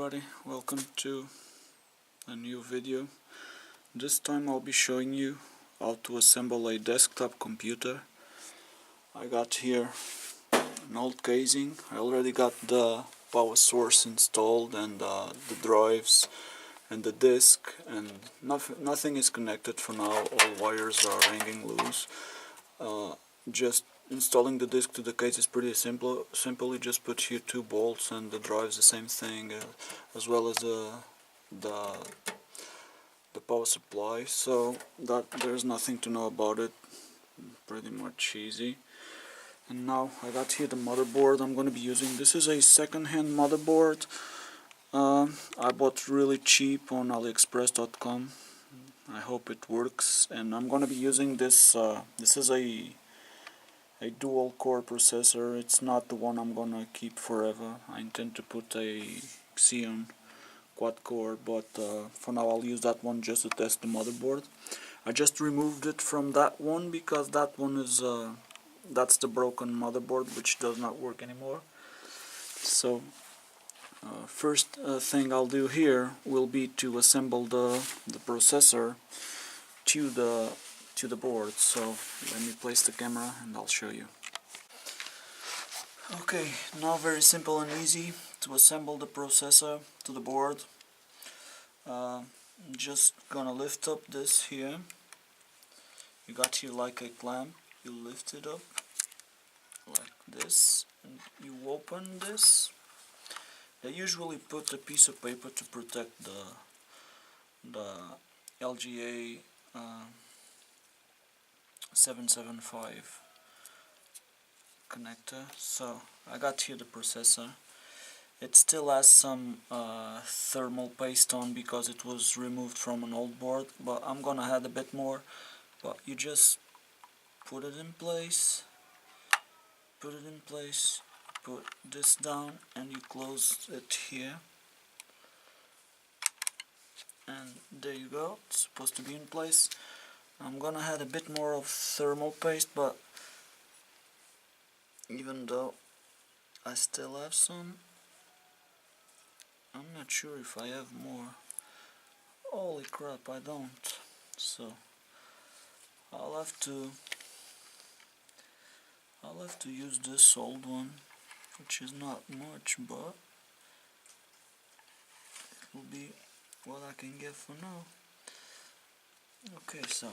everybody, welcome to a new video. This time I'll be showing you how to assemble a desktop computer. I got here an old casing. I already got the power source installed and the drives and the disk, and nothing is connected for now. All wires are hanging loose. Just installing the disk to the case is pretty simple. You just put here 2 bolts, and the drive is the same thing, as well as the power supply. So that there's nothing to know about it. Pretty much easy. And now I got here the motherboard I'm going to be using. This is a second-hand motherboard. I bought really cheap on AliExpress.com. I hope it works. And I'm going to be using this. This is a dual core processor. It's not the one I'm gonna keep forever. I intend to put a Xeon quad core, but for now I'll use that one just to test the motherboard. I just removed it from that one because that one is that's the broken motherboard, which does not work anymore. So first thing I'll do here will be to assemble the processor to the board. So let me place the camera and I'll show you. Okay, now very simple and easy to assemble the processor to the board. I'm just gonna lift up this here. You got here like a clamp. You lift it up like this and you open this. They usually put a piece of paper to protect the LGA 775 connector. So I got here the processor. It still has some thermal paste on because it was removed from an old board, but I'm gonna add a bit more. But you just put it in place, put this down, and you close it here, and there you go. It's supposed to be in place. I'm gonna add a bit more of thermal paste, but even though I still have some, I'm not sure if I have more. Holy crap, I don't. So I'll have to use this old one, which is not much, but it will be what I can get for now. Okay, so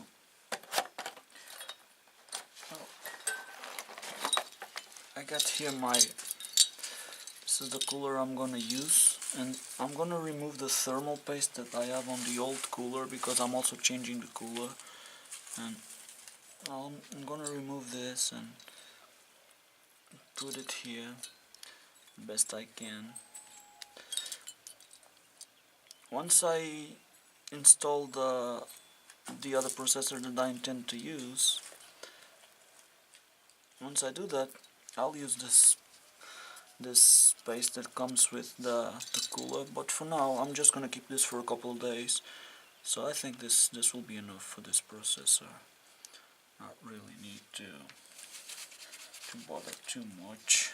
I got here this is the cooler I'm gonna use, and I'm gonna remove the thermal paste that I have on the old cooler because I'm also changing the cooler, and I'm gonna remove this and put it here best I can. Once I install the other processor that I intend to use, once I do that, I'll use this paste that comes with the cooler, but for now I'm just gonna keep this for a couple of days. So I think this will be enough for this processor. Not really need to bother too much.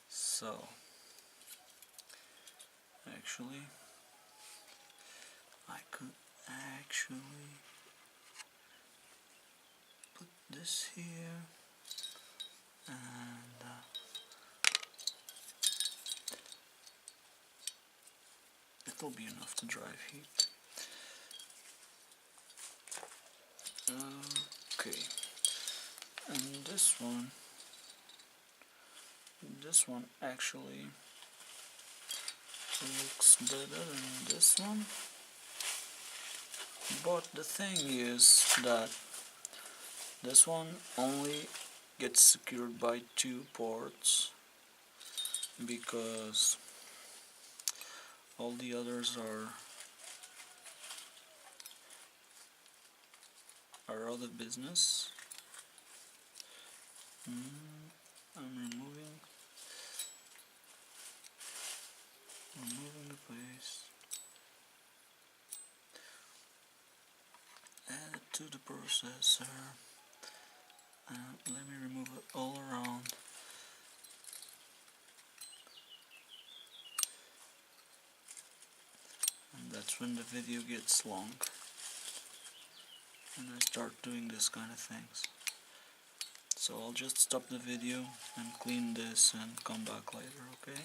So actually I could put this here, and it'll be enough to drive heat. Okay, and this one actually looks better than this one, but the thing is that this one only gets secured by 2 ports because all the others are out of business. I'm removing the paste. Add it to the processor. Let me remove it all around. that's when the video gets long and I start doing this kind of things. So I'll just stop the video and clean this and come back later, okay?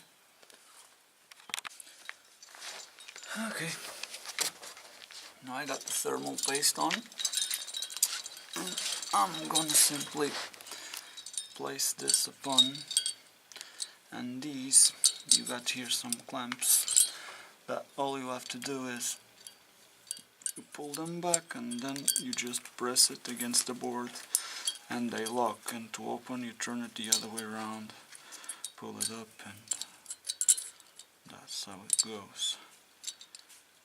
Okay, now I got the thermal paste on, and I'm gonna simply place this upon, and these, you got here some clamps that all you have to do is you pull them back and then you just press it against the board and they lock, and to open you turn it the other way around, pull it up, and that's how it goes.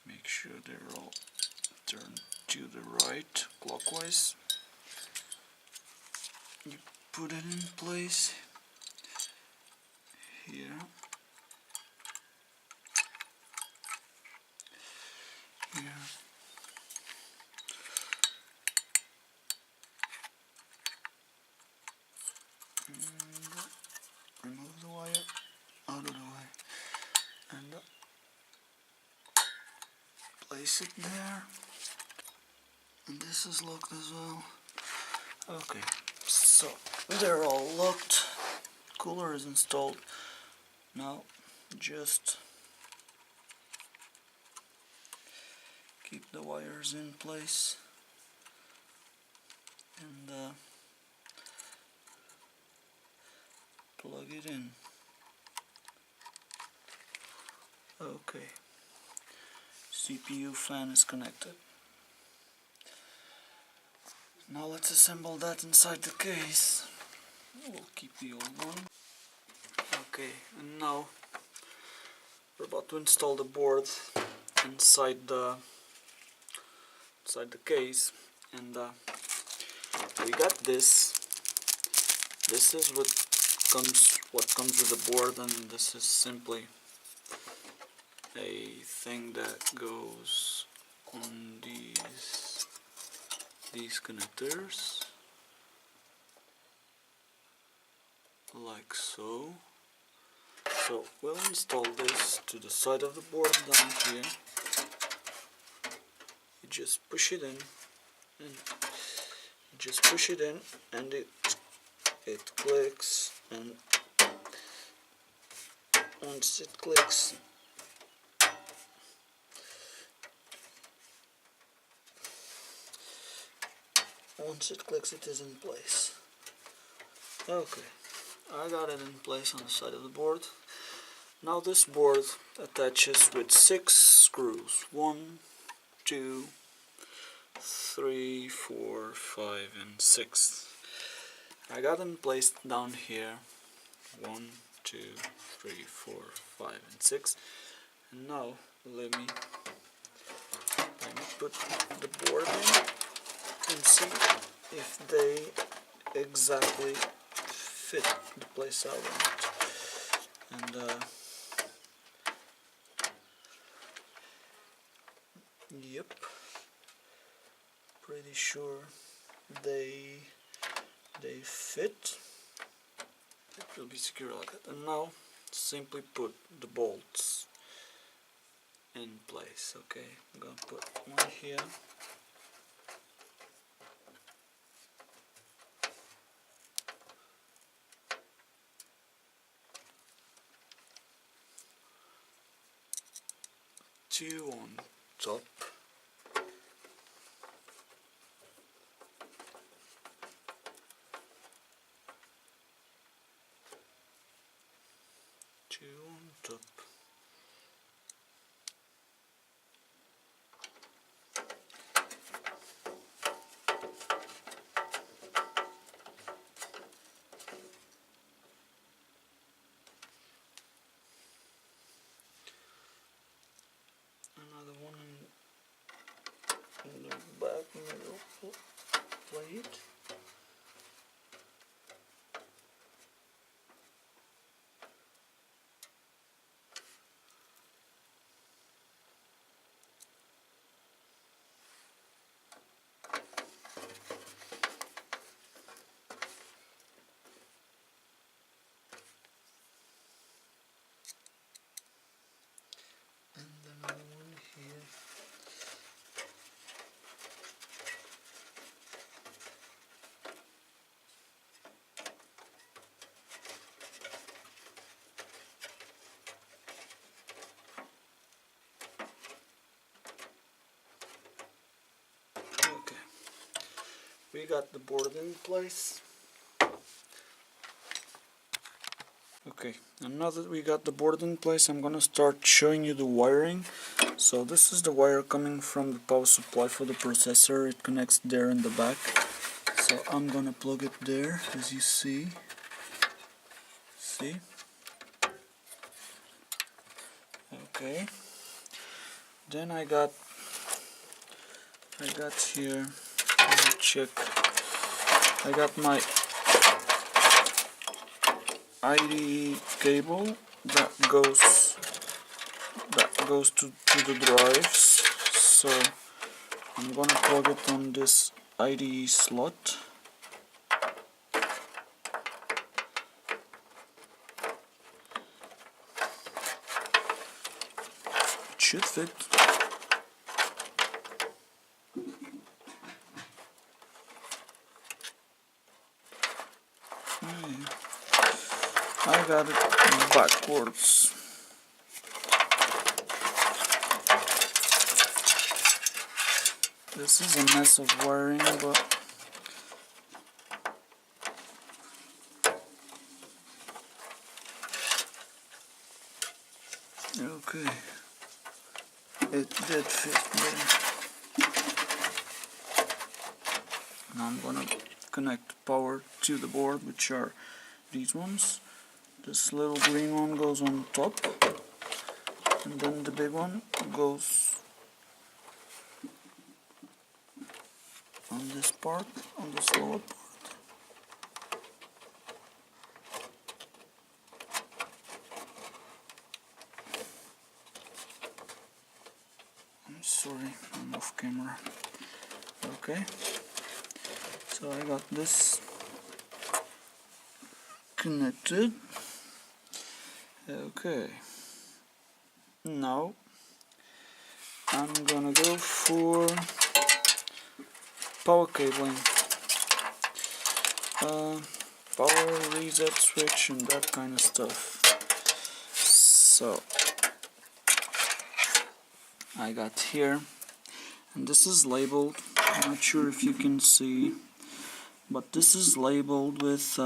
Make sure they're all turned to the right, clockwise. You put it in place here. Here. And remove the wire out of the way. And place it there. And this is locked as well. Okay, so they're all locked. Cooler is installed. Now just keep the wires in place and plug it in. Okay, CPU fan is connected. Now let's assemble that inside the case. We'll keep the old one. Okay, and now we're about to install the board inside the case, and we got this. This is what comes with the board, and this is simply a thing that goes on these connectors, like so. So we'll install this to the side of the board down here. You just push it in, and it clicks, and once it clicks, it is in place. Okay, I got it in place on the side of the board. Now this board attaches with 6 screws. 1, 2, 3, 4, 5, and 6. I got them placed down here. 1, 2, 3, 4, 5, and 6. And now let me put the board in and see if they exactly fit the place I want. And yep, pretty sure they fit. It will be secure like that. And now simply put the bolts in place. Okay, I'm gonna put one here. Two on top. Two on top. Another one in the back middle plate. And another one here. we got the board in place. Okay, and now that we got the board in place, I'm gonna start showing you the wiring. So this is the wire coming from the power supply for the processor. It connects there in the back. So I'm gonna plug it there, as you see. See? Okay. Then I got here, let me check. I got my IDE cable that goes to the drives. So I'm gonna plug it on this IDE slot. It should fit. I got it backwards. This is a mess of wiring, but okay, it did fit there. Now I'm gonna connect power to the board, which are these ones. This little green one goes on top, and then the big one goes on this part, on this lower part. I'm sorry, I'm off camera. Okay, so I got this connected. Okay, now I'm gonna go for power cabling, power reset switch and that kind of stuff. So I got here, and this is labeled, I'm not sure if you can see, but this is labeled with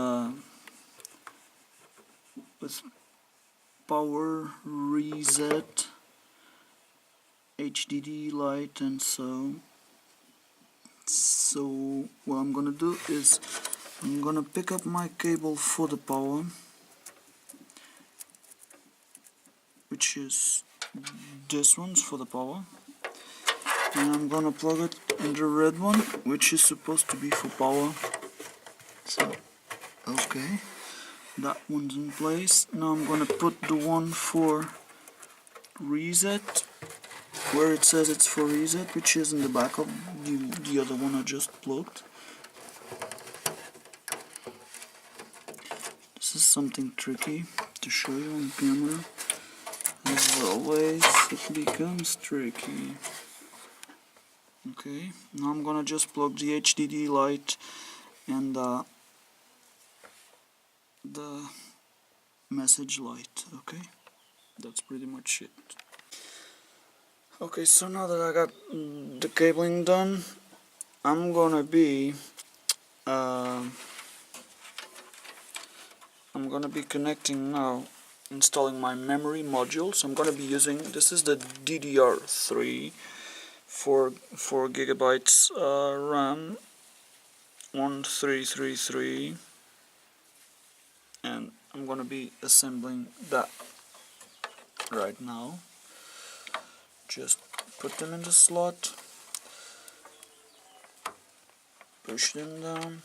power reset, HDD light, and so what I'm gonna do is I'm gonna pick up my cable for the power, which is this one's for the power, and I'm gonna plug it in the red one, which is supposed to be for power. So okay, that one's in place. Now I'm gonna put the one for reset where it says it's for reset, which is in the back of the other one I just plugged. This is something tricky to show you on camera. As always, it becomes tricky. Okay, now I'm gonna just plug the HDD light and the message light. Okay, that's pretty much it. Okay, so now that I got the cabling done, I'm gonna be connecting now, installing my memory modules. I'm gonna be using, this is the DDR3 4 gigabytes RAM 1333, and I'm gonna be assembling that right now. Just put them in the slot, push them down,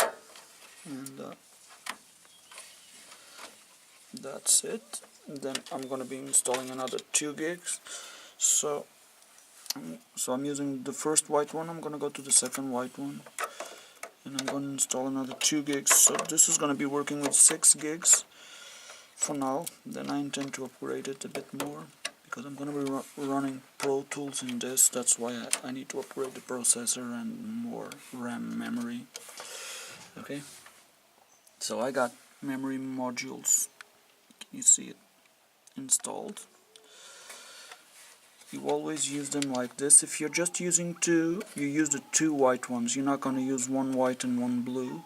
and that's it. And then I'm gonna be installing another 2 gigs. So I'm using the first white one. I'm gonna go to the second white one, and I'm gonna install another 2 gigs. So this is gonna be working with 6 gigs for now. Then I intend to upgrade it a bit more, because I'm gonna be running Pro Tools in this. That's why I need to upgrade the processor and more RAM memory. Okay, so I got memory modules, can you see it, installed. you always use them like this. If you're just using two, you use the two white ones. You're not going to use one white and one blue.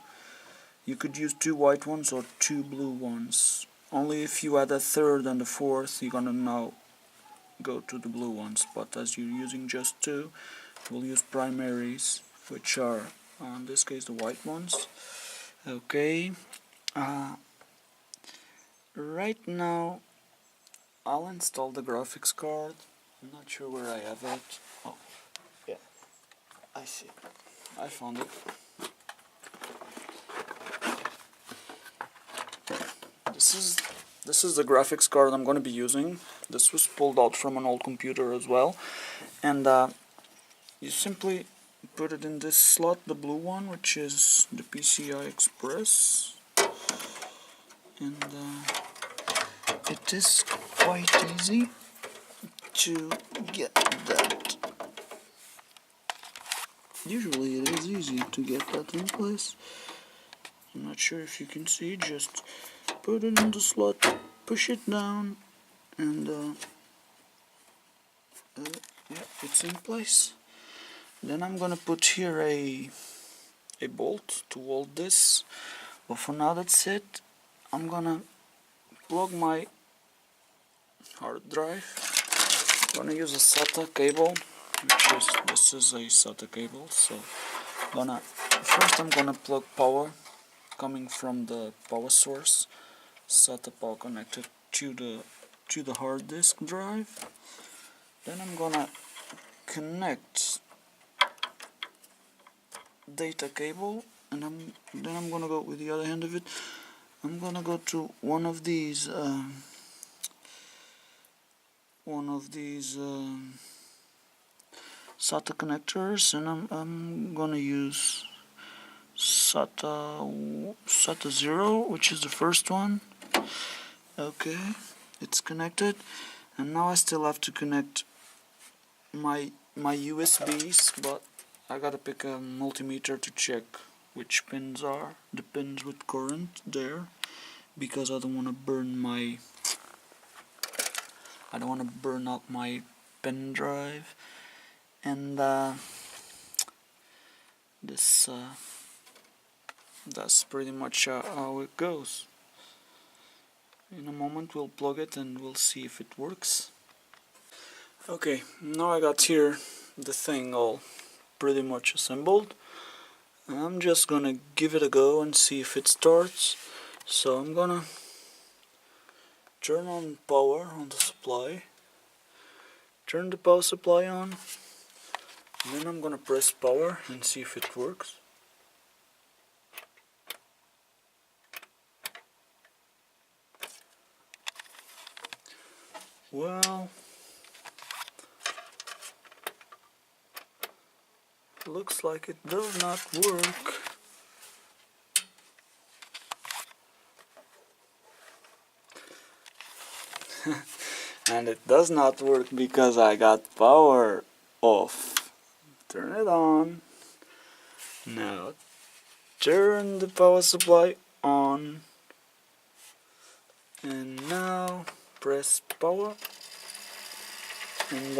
You could use two white ones or two blue ones. Only if you add a third and a fourth, you're going to now go to the blue ones. But as you're using just two, we'll use primaries, which are, in this case, the white ones. Okay. Right now, I'll install the graphics card. I'm not sure where I have it. Oh, yeah, I see. I found it. This is the graphics card I'm going to be using. This was pulled out from an old computer as well, and you simply put it in this slot, the blue one, which is the PCI Express, and it is quite easy to get that. Usually it is easy to get that in place. I'm not sure if you can see, just put it in the slot, push it down, and yeah, it's in place. Then I'm gonna put here a bolt to hold this, but for now that's it. I'm gonna plug my hard drive. I'm gonna use a SATA cable, this is a SATA cable. So first I'm gonna plug power coming from the power source, SATA power connected to the hard disk drive. Then I'm gonna connect data cable, and then I'm gonna go with the other hand of it. I'm gonna go to one of these SATA connectors, and I'm gonna use SATA 0, which is the first one. Okay, it's connected, and now I still have to connect my USBs, but I gotta pick a multimeter to check which pins are the pins with current there, because I don't want to burn out my pen drive. And that's pretty much how it goes. In a moment we'll plug it and we'll see if it works. Okay, now I got here the thing all pretty much assembled. I'm just gonna give it a go and see if it starts. So I'm gonna turn on power on the supply, turn the power supply on, and then I'm gonna press power and see if it works. Well, looks like it does not work. And it does not work because I got power off. Turn it on. Now turn the power supply on. And now press power. And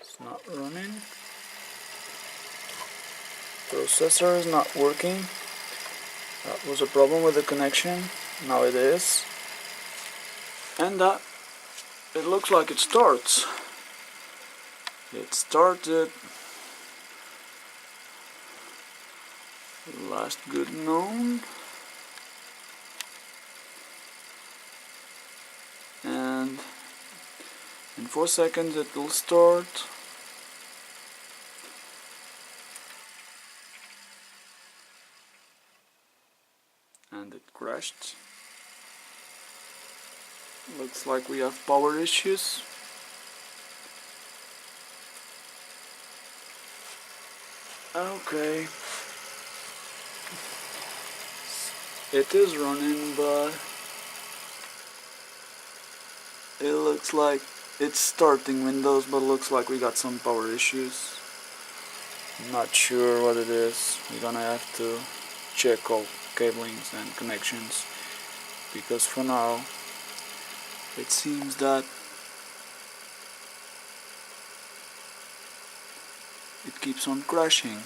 it's not running. Processor is not working. That was a problem with the connection. Now it is. And it looks like it starts. It started. Last good known. And in 4 seconds it will start. And it crashed. Looks like we have power issues. Okay. It is running, but it looks like it's starting Windows, but looks like we got some power issues. I'm not sure what it is. We're gonna have to check all cablings and connections, because for now it seems that it keeps on crashing.